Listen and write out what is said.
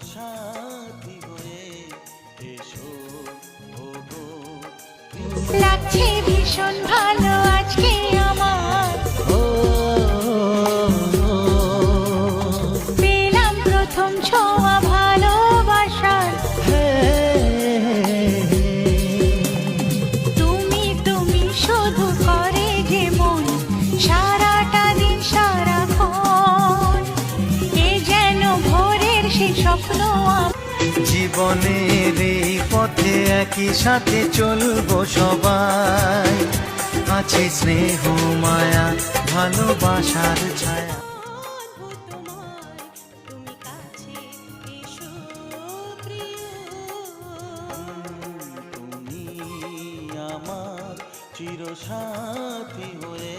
চিরসাথী হয়ে এসো ওগো। লাগছে ভীষণ ভালো আজকে আমার, ও পেলাম প্রথম ছোঁয়া ভালোবাসার। তুমি তুমি শুধু করে যে মন সারাটা দিন সারাক্ষণ, এ যেন ভোরের সে স্বপ্ন আমার। জীবনের এই পথে একই সাথে চলবো সবাই, আছে স্নেহ মায়া ভালোবাসার ছায়া। তুমি কাছে এসো প্রিয়, তুমি আমার চিরসাথী হয়ে